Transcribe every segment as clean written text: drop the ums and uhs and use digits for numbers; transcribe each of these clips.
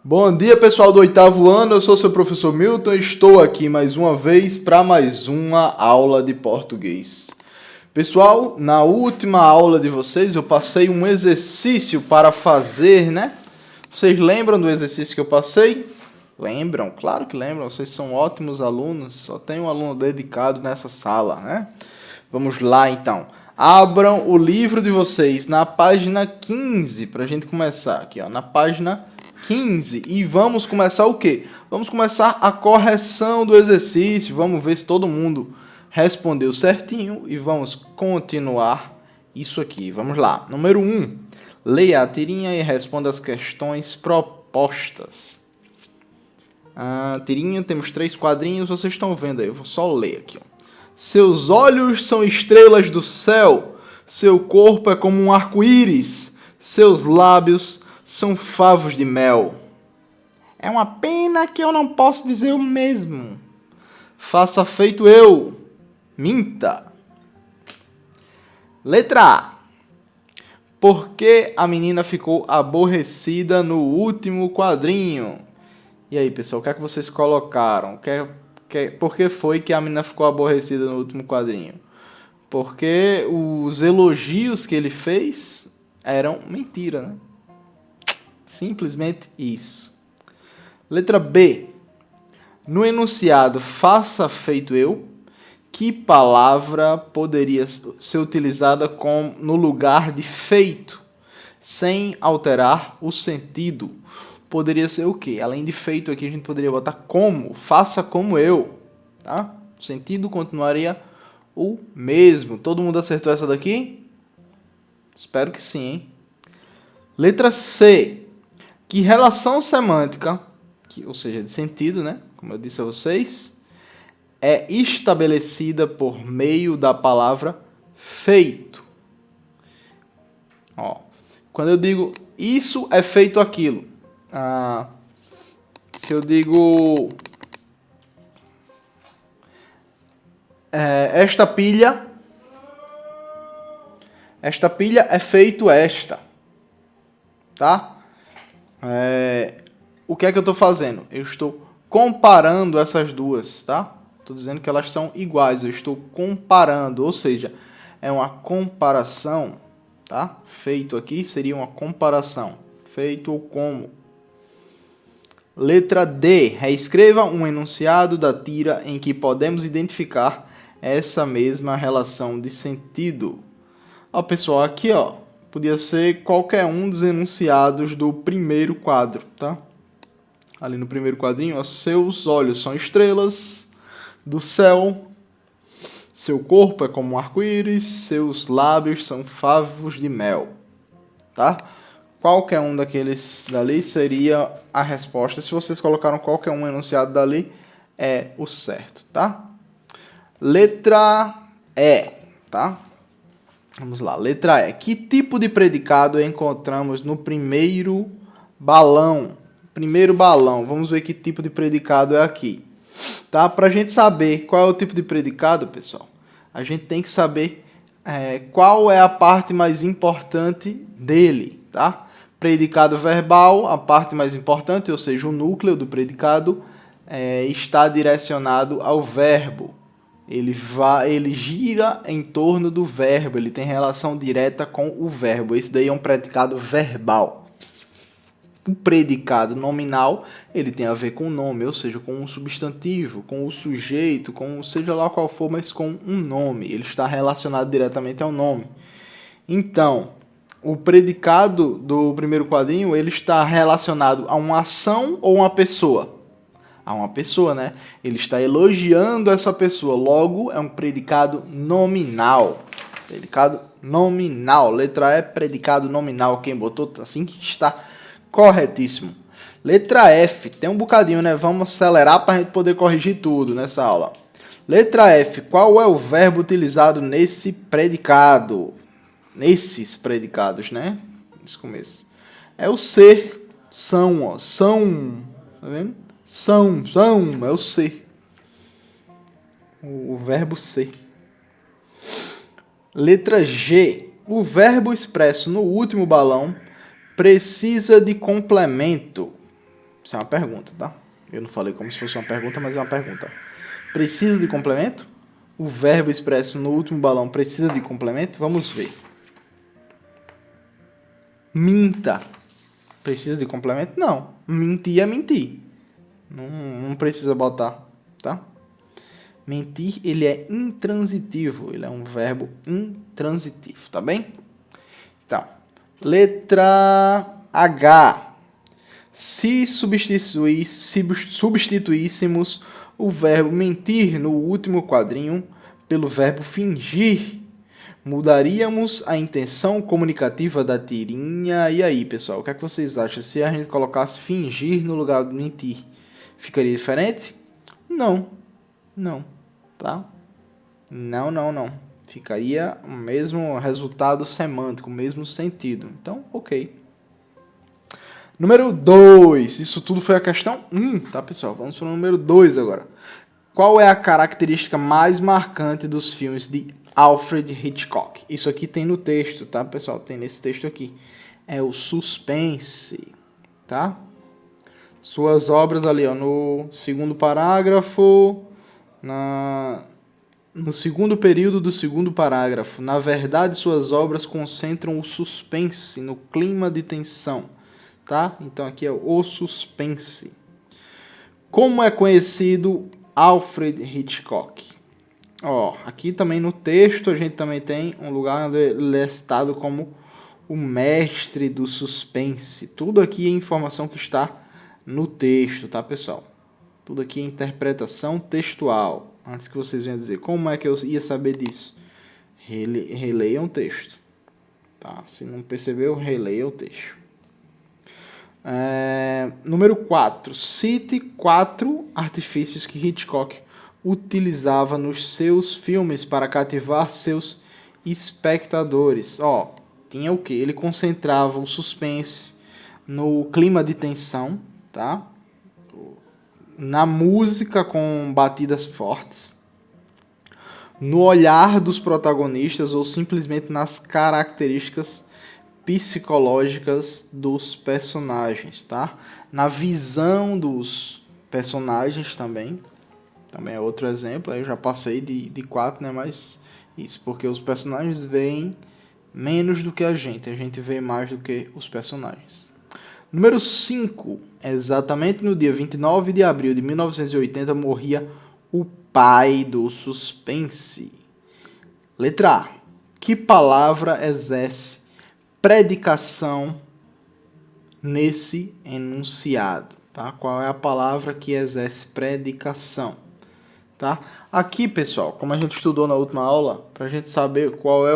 Bom dia, pessoal do oitavo ano, eu sou seu professor Milton e estou aqui mais uma vez para mais uma aula de português. Pessoal, na última aula de vocês eu passei um exercício para fazer, né? Vocês lembram do exercício que eu passei? Lembram? Claro que lembram, vocês são ótimos alunos, só tem um aluno dedicado nessa sala, né? Vamos lá então. Abram o livro de vocês na página 15, para a gente começar aqui, ó, na página 15. E vamos começar o quê? Vamos começar a correção do exercício. Vamos ver se todo mundo respondeu certinho e vamos continuar isso aqui. Vamos lá. Número 1. Leia a tirinha e responda as questões propostas. A tirinha, temos 3 quadrinhos, vocês estão vendo aí. Eu vou só ler aqui, ó. Seus olhos são estrelas do céu, seu corpo é como um arco-íris, seus lábios são favos de mel. É uma pena que eu não posso dizer o mesmo. Faça feito eu. Minta. Letra A. Por que a menina ficou aborrecida no último quadrinho? E aí, pessoal, o que é que vocês colocaram? Por que foi que a menina ficou aborrecida no último quadrinho? Porque os elogios que ele fez eram mentira, né? Simplesmente isso. Letra B. No enunciado faça feito eu, que palavra poderia ser utilizada no lugar de feito, sem alterar o sentido? Poderia ser o quê? Além de feito aqui a gente poderia botar como, faça como eu, tá? O sentido continuaria o mesmo. Todo mundo acertou essa daqui? Espero que sim, hein? Letra C. Que relação semântica, ou seja, de sentido, né? Como eu disse a vocês, é estabelecida por meio da palavra feito. Ó, quando eu digo isso é feito aquilo, se eu digo esta pilha é feito esta, tá? O que é que eu estou fazendo? Eu estou comparando essas duas, tá? Estou dizendo que elas são iguais, eu estou comparando, ou seja, é uma comparação, tá? Feito aqui seria uma comparação, feito ou como. Letra D. Reescreva um enunciado da tira em que podemos identificar essa mesma relação de sentido. Ó, pessoal, aqui, ó, podia ser qualquer um dos enunciados do primeiro quadro, tá? Ali no primeiro quadrinho, ó, seus olhos são estrelas do céu, seu corpo é como um arco-íris, seus lábios são favos de mel, tá? Qualquer um daqueles dali seria a resposta. Se vocês colocaram qualquer um enunciado dali, é o certo, tá? Letra E, tá? Vamos lá, letra E. Que tipo de predicado encontramos no primeiro balão? Primeiro balão, vamos ver que tipo de predicado é aqui. Tá? Para a gente saber qual é o tipo de predicado, pessoal, a gente tem que saber qual é a parte mais importante dele, tá? Predicado verbal, a parte mais importante, ou seja, o núcleo do predicado está direcionado ao verbo. Ele gira em torno do verbo, ele tem relação direta com o verbo. Esse daí é um predicado verbal. O predicado nominal, ele tem a ver com o nome, ou seja, com um substantivo, com o sujeito, com seja lá qual for, mas com um nome. Ele está relacionado diretamente ao nome. Então, o predicado do primeiro quadrinho, ele está relacionado a uma ação ou uma pessoa? A uma pessoa, né? Ele está elogiando essa pessoa, logo é um predicado nominal. Predicado nominal. Letra E, predicado nominal. Quem botou assim está corretíssimo. Letra F, tem um bocadinho, né? Vamos acelerar para a gente poder corrigir tudo nessa aula. Letra F, qual é o verbo utilizado nesse predicado? Nesses predicados, né? Nesse começo. É o ser, são, ó. São, tá vendo? São, é o ser. O verbo ser. Letra G, o verbo expresso no último balão precisa de complemento. Isso é uma pergunta, tá? Eu não falei como se fosse uma pergunta, mas é uma pergunta. Precisa de complemento? O verbo expresso no último balão precisa de complemento? Vamos ver. Minta. Precisa de complemento? Não. Mentir é mentir. Não precisa botar, tá? Mentir, ele é intransitivo. Ele é um verbo intransitivo, tá bem? Então, letra H. Se substituíssemos o verbo mentir no último quadrinho pelo verbo fingir, mudaríamos a intenção comunicativa da tirinha. E aí, pessoal, o que é que vocês acham? Se a gente colocasse fingir no lugar de mentir, ficaria diferente? Não, tá? Não. Ficaria o mesmo resultado semântico, o mesmo sentido. Então, ok. Número 2. Isso tudo foi a questão 1, tá, pessoal? Vamos para o número 2 agora. Qual é a característica mais marcante dos filmes de Alfred Hitchcock? Isso aqui tem no texto, tá, pessoal? Tem nesse texto aqui. É o suspense, tá? Suas obras ali, ó, no segundo parágrafo, no segundo período do segundo parágrafo. Na verdade, suas obras concentram o suspense no clima de tensão, tá? Então aqui é o suspense. Como é conhecido Alfred Hitchcock? Ó, aqui também no texto a gente também tem um lugar onde ele é citado como o mestre do suspense. Tudo aqui é informação que está no texto, tá, pessoal? Tudo aqui é interpretação textual. Antes que vocês venham dizer como é que eu ia saber disso, releiam o texto, tá? Se não percebeu, releia o texto. Número 4. Cite 4 artifícios que Hitchcock utilizava nos seus filmes para cativar seus espectadores. Ó, tinha o que? Ele concentrava o suspense no clima de tensão, tá? Na música com batidas fortes, no olhar dos protagonistas ou simplesmente nas características psicológicas dos personagens, tá? Na visão dos personagens também é outro exemplo. Aí eu já passei de 4, né? Mas isso, porque os personagens veem menos do que a gente vê mais do que os personagens. Número 5. Exatamente no dia 29 de abril de 1980 morria o pai do suspense. Letra A. Que palavra exerce predicação nesse enunciado? Tá? Qual é a palavra que exerce predicação? Tá? Aqui, pessoal, como a gente estudou na última aula, para a gente saber qual é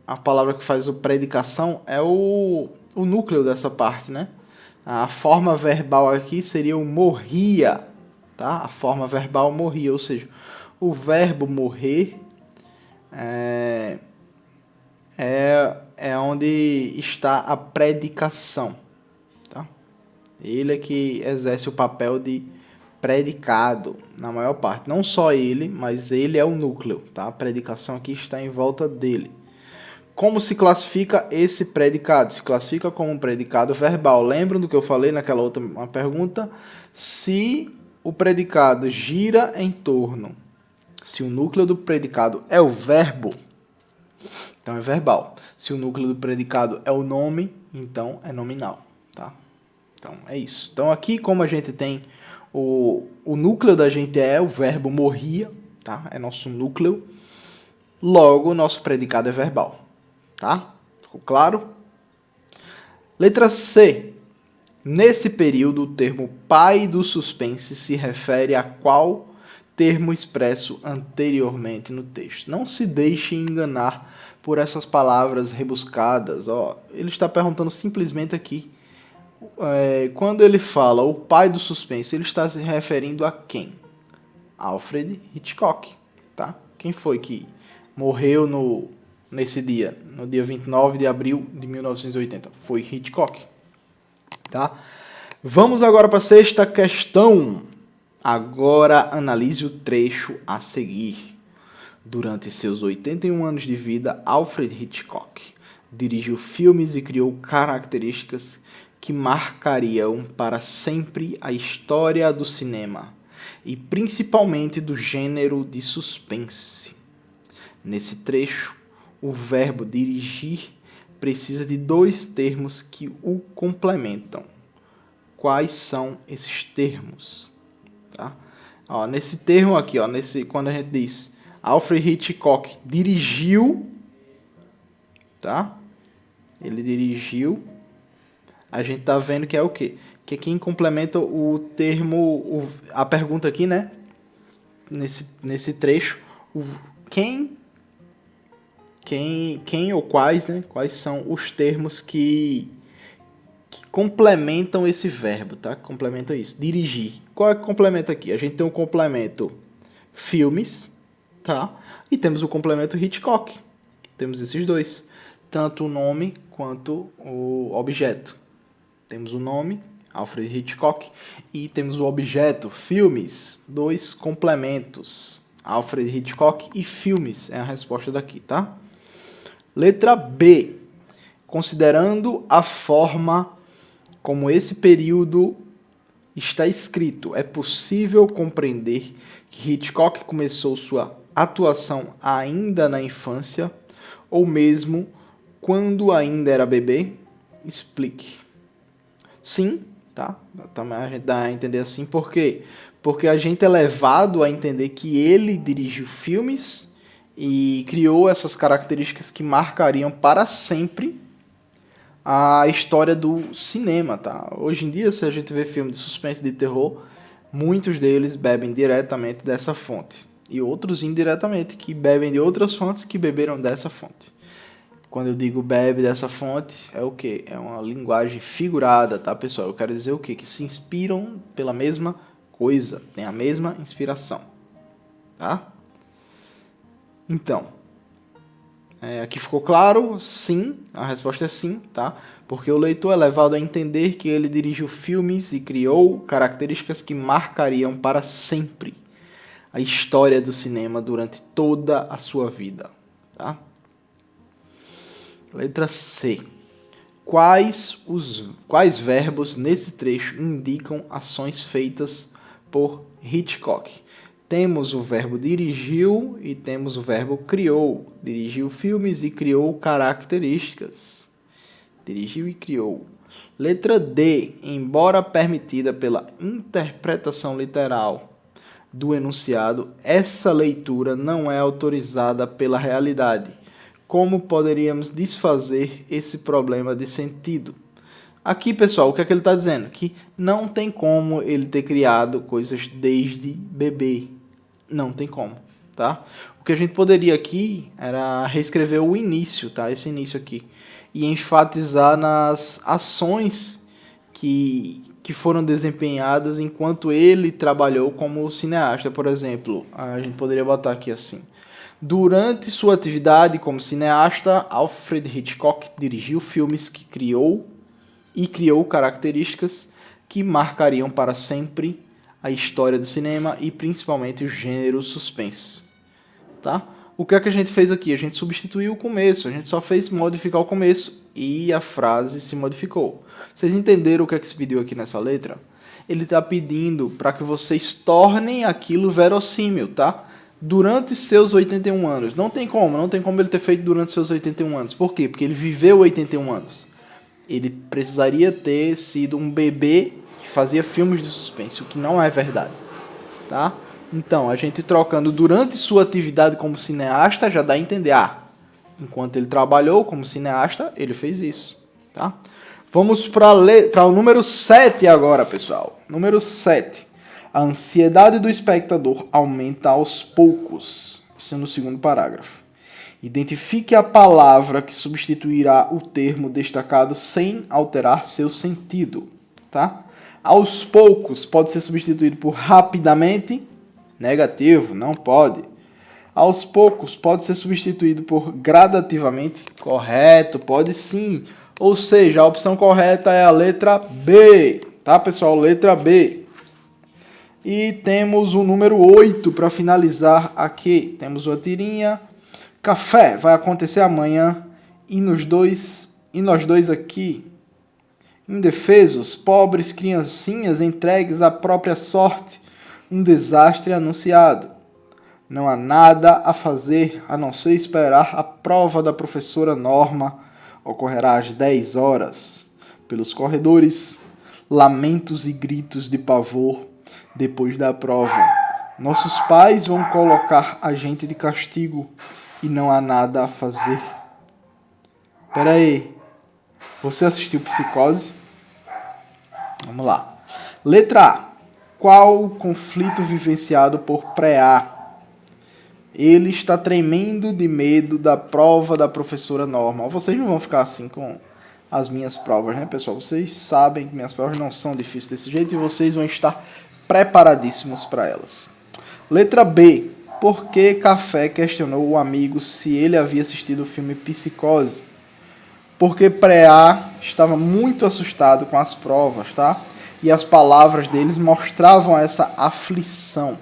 a palavra que faz o predicação, é o núcleo dessa parte, né? A forma verbal aqui seria o morria, tá? A forma verbal morria, ou seja, o verbo morrer é onde está a predicação, tá? Ele é que exerce o papel de predicado na maior parte. Não só ele, mas ele é o núcleo, tá? A predicação aqui está em volta dele. Como se classifica esse predicado? Se classifica como um predicado verbal. Lembram do que eu falei naquela outra pergunta? Se o predicado gira em torno, se o núcleo do predicado é o verbo, então é verbal. Se o núcleo do predicado é o nome, então é nominal, tá? Então é isso. Então aqui, como a gente tem o núcleo da gente é o verbo morria, tá? É nosso núcleo. Logo, o nosso predicado é verbal, tá? Ficou claro? Letra C. Nesse período, o termo pai do suspense se refere a qual termo expresso anteriormente no texto? Não se deixe enganar por essas palavras rebuscadas. Ó, ele está perguntando simplesmente aqui. Quando ele fala o pai do suspense, ele está se referindo a quem? Alfred Hitchcock, tá? Quem foi que morreu nesse dia, no dia 29 de abril de 1980? Foi Hitchcock, tá? Vamos agora para a sexta questão. Agora analise o trecho a seguir. Durante seus 81 anos de vida, Alfred Hitchcock dirigiu filmes e criou características que marcariam para sempre a história do cinema e principalmente do gênero de suspense. Nesse trecho, o verbo dirigir precisa de dois termos que o complementam. Quais são esses termos? Tá? Ó, nesse termo aqui, ó, quando a gente diz Alfred Hitchcock dirigiu, tá? Ele dirigiu. A gente tá vendo que é o quê? Que quem complementa o termo, a pergunta aqui, né? Nesse trecho, quem ou quais, né? Quais são os termos que complementam esse verbo, tá? Complementam isso. Dirigir. Qual é que complementa aqui? A gente tem o complemento filmes, tá? E temos o complemento Hitchcock. Temos esses dois. Tanto o nome quanto o objeto. Temos o nome, Alfred Hitchcock, e temos o objeto, filmes. Dois complementos, Alfred Hitchcock e filmes. É a resposta daqui, tá? Letra B. Considerando a forma como esse período está escrito, é possível compreender que Hitchcock começou sua atuação ainda na infância, ou mesmo quando ainda era bebê? Explique. Sim, tá? Também a gente dá a entender assim, por quê? Porque a gente é levado a entender que ele dirigiu filmes e criou essas características que marcariam para sempre a história do cinema, tá? Hoje em dia, se a gente vê filmes de suspense e de terror, muitos deles bebem diretamente dessa fonte. E outros indiretamente, que bebem de outras fontes que beberam dessa fonte. Quando eu digo bebe dessa fonte, é o quê? É uma linguagem figurada, tá, pessoal? Eu quero dizer o quê? Que se inspiram pela mesma coisa, tem a mesma inspiração, tá? Então, aqui ficou claro? Sim, a resposta é sim, tá? Porque o leitor é levado a entender que ele dirigiu filmes e criou características que marcariam para sempre a história do cinema durante toda a sua vida, tá? Letra C. Quais verbos nesse trecho indicam ações feitas por Hitchcock? Temos o verbo dirigiu e temos o verbo criou. Dirigiu filmes e criou características. Dirigiu e criou. Letra D. Embora permitida pela interpretação literal do enunciado, essa leitura não é autorizada pela realidade. Como poderíamos desfazer esse problema de sentido? Aqui, pessoal, o que é que ele está dizendo? Que não tem como ele ter criado coisas desde bebê. Não tem como, tá? O que a gente poderia aqui era reescrever o início, tá? Esse início aqui. E enfatizar nas ações que foram desempenhadas enquanto ele trabalhou como cineasta. Por exemplo, a gente poderia botar aqui assim. Durante sua atividade como cineasta, Alfred Hitchcock dirigiu filmes que criou características que marcariam para sempre a história do cinema e principalmente o gênero suspense. Tá? O que é que a gente fez aqui? A gente substituiu o começo, a gente só fez modificar o começo e a frase se modificou. Vocês entenderam o que é que se pediu aqui nessa letra? Ele está pedindo para que vocês tornem aquilo verossímil, tá? Durante seus 81 anos. Não tem como ele ter feito durante seus 81 anos. Por quê? Porque ele viveu 81 anos. Ele precisaria ter sido um bebê que fazia filmes de suspense, o que não é verdade, tá? Então, a gente trocando durante sua atividade como cineasta, já dá a entender, enquanto ele trabalhou como cineasta, ele fez isso, tá? Vamos para o número 7 agora, pessoal. Número 7. A ansiedade do espectador aumenta aos poucos. Isso é no segundo parágrafo. Identifique a palavra que substituirá o termo destacado sem alterar seu sentido. Tá? Aos poucos pode ser substituído por rapidamente. Negativo, não pode. Aos poucos pode ser substituído por gradativamente. Correto, pode sim. Ou seja, a opção correta é a letra B. Tá, pessoal? Letra B. E temos o número 8 para finalizar aqui. Temos uma tirinha. Café vai acontecer amanhã e nós dois aqui Indefesos, pobres criancinhas entregues à própria sorte, um desastre anunciado. Não há nada a fazer a não ser esperar a prova da professora Norma. Ocorrerá às 10 horas. Pelos corredores, lamentos e gritos de pavor depois da prova. Nossos pais vão colocar a gente de castigo e não há nada a fazer. Pera aí, você assistiu Psicose? Vamos lá. Letra A. Qual o conflito vivenciado por Pré-A? Ele está tremendo de medo da prova da professora Norma. Vocês não vão ficar assim com as minhas provas, né, pessoal? Vocês sabem que minhas provas não são difíceis desse jeito e vocês vão estar preparadíssimos para elas. Letra B. Por que Café questionou o amigo se ele havia assistido o filme Psicose? Porque Pré-A estava muito assustado com as provas, tá? E as palavras deles mostravam essa aflição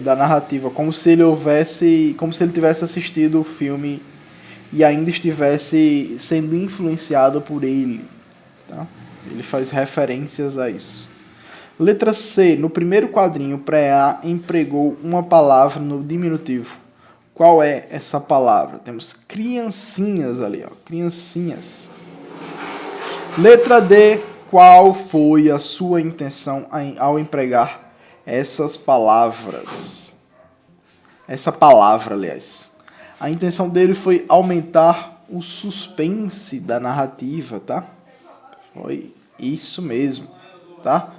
da narrativa, como se ele tivesse assistido o filme e ainda estivesse sendo influenciado por ele, tá? Ele faz referências a isso. Letra C. No primeiro quadrinho, Pré-A empregou uma palavra no diminutivo. Qual é essa palavra? Temos criancinhas ali, ó, criancinhas. Letra D. Qual foi a sua intenção ao empregar essas palavras? Essa palavra, aliás. A intenção dele foi aumentar o suspense da narrativa, tá? Foi isso mesmo, tá?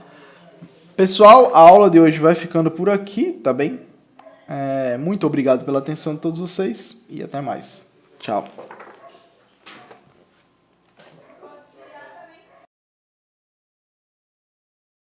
Pessoal, a aula de hoje vai ficando por aqui, tá bem? Muito obrigado pela atenção de todos vocês e até mais. Tchau.